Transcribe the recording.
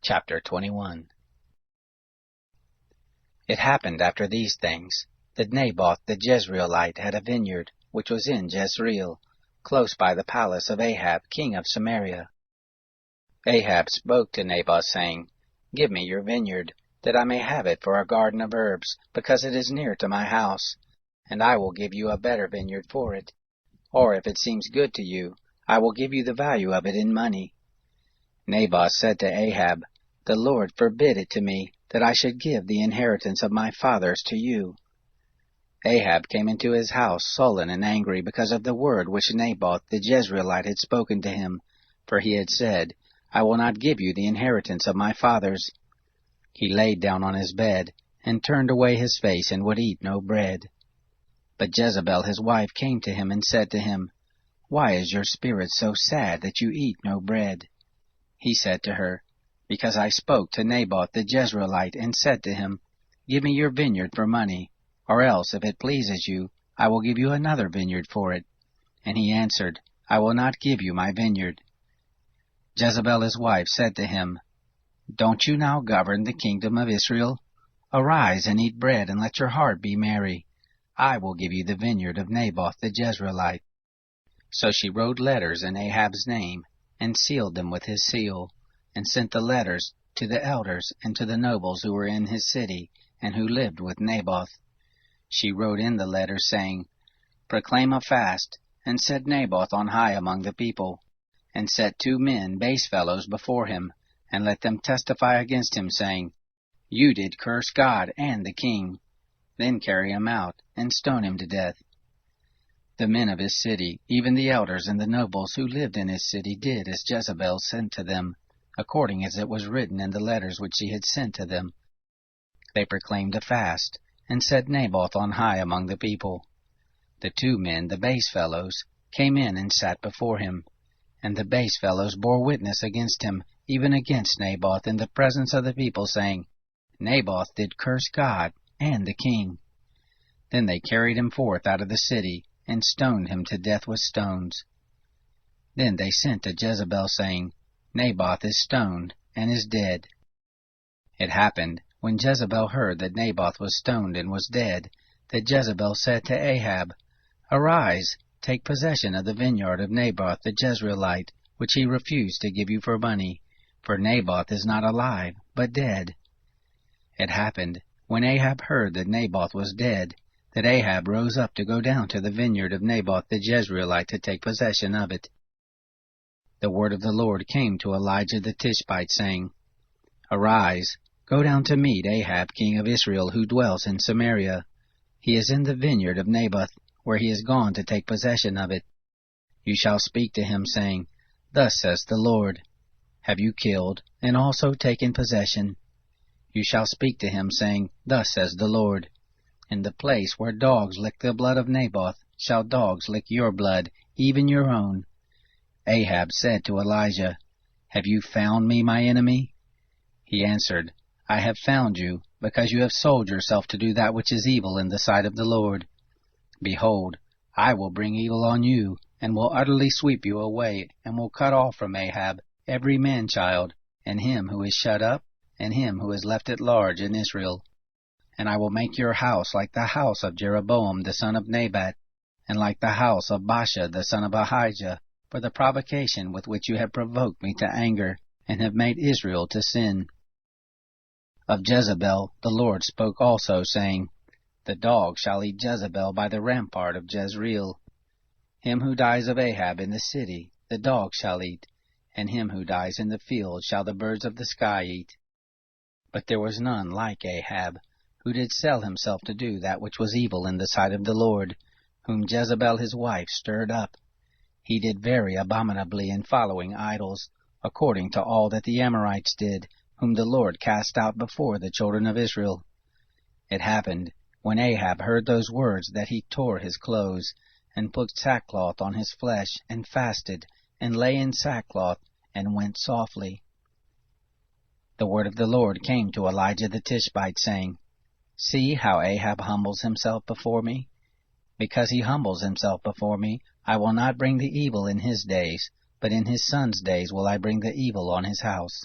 Chapter 21. It happened after these things, that Naboth the Jezreelite had a vineyard, which was in Jezreel, close by the palace of Ahab king of Samaria. Ahab spoke to Naboth, saying, Give me your vineyard, that I may have it for a garden of herbs, because it is near to my house, and I will give you a better vineyard for it. Or if it seems good to you, I will give you the value of it in money. Naboth said to Ahab, The Lord forbid it to me, that I should give the inheritance of my fathers to you. Ahab came into his house sullen and angry because of the word which Naboth the Jezreelite had spoken to him, for he had said, I will not give you the inheritance of my fathers. He laid down on his bed, and turned away his face, and would eat no bread. But Jezebel his wife came to him, and said to him, Why is your spirit so sad that you eat no bread? He said to her, Because I spoke to Naboth the Jezreelite, and said to him, Give me your vineyard for money, or else, if it pleases you, I will give you another vineyard for it. And he answered, I will not give you my vineyard. Jezebel his wife said to him, Don't you now govern the kingdom of Israel? Arise and eat bread, and let your heart be merry. I will give you the vineyard of Naboth the Jezreelite. So she wrote letters in Ahab's name, and sealed them with his seal, and sent the letters to the elders and to the nobles who were in his city, and who lived with Naboth. She wrote in the letters, saying, Proclaim a fast, and set Naboth on high among the people, and set 2 men, base fellows, before him, and let them testify against him, saying, You did curse God and the king. Then carry him out, and stone him to death. The men of his city, even the elders and the nobles who lived in his city, did as Jezebel sent to them, according as it was written in the letters which she had sent to them. They proclaimed a fast, and set Naboth on high among the people. The 2 men, the base fellows, came in and sat before him, and the base fellows bore witness against him, even against Naboth, in the presence of the people, saying, Naboth did curse God and the king. Then they carried him forth out of the city, and stoned him to death with stones. Then they sent to Jezebel, saying, Naboth is stoned, and is dead. It happened, when Jezebel heard that Naboth was stoned and was dead, that Jezebel said to Ahab, Arise, take possession of the vineyard of Naboth the Jezreelite, which he refused to give you for money, for Naboth is not alive, but dead. It happened, when Ahab heard that Naboth was dead, that Ahab rose up to go down to the vineyard of Naboth the Jezreelite to take possession of it. The word of the Lord came to Elijah the Tishbite, saying, Arise, go down to meet Ahab king of Israel, who dwells in Samaria. He is in the vineyard of Naboth, where he is gone to take possession of it. You shall speak to him, saying, Thus says the Lord, Have you killed, and also taken possession? You shall speak to him, saying, Thus says the Lord, In the place where dogs lick the blood of Naboth, shall dogs lick your blood, even your own. Ahab said to Elijah, Have you found me, my enemy? He answered, I have found you, because you have sold yourself to do that which is evil in the sight of the Lord. Behold, I will bring evil on you, and will utterly sweep you away, and will cut off from Ahab every man-child, and him who is shut up, and him who is left at large in Israel. And I will make your house like the house of Jeroboam the son of Nebat, and like the house of Baasha the son of Ahijah, for the provocation with which you have provoked me to anger, and have made Israel to sin. Of Jezebel the Lord spoke also, saying, The dog shall eat Jezebel by the rampart of Jezreel. Him who dies of Ahab in the city the dog shall eat, and him who dies in the field shall the birds of the sky eat. But there was none like Ahab, who did sell himself to do that which was evil in the sight of the Lord, whom Jezebel his wife stirred up. He did very abominably in following idols, according to all that the Amorites did, whom the Lord cast out before the children of Israel. It happened, when Ahab heard those words, that he tore his clothes, and put sackcloth on his flesh, and fasted, and lay in sackcloth, and went softly. The word of the Lord came to Elijah the Tishbite, saying, See how Ahab humbles himself before me? Because he humbles himself before me, I will not bring the evil in his days, but in his son's days will I bring the evil on his house.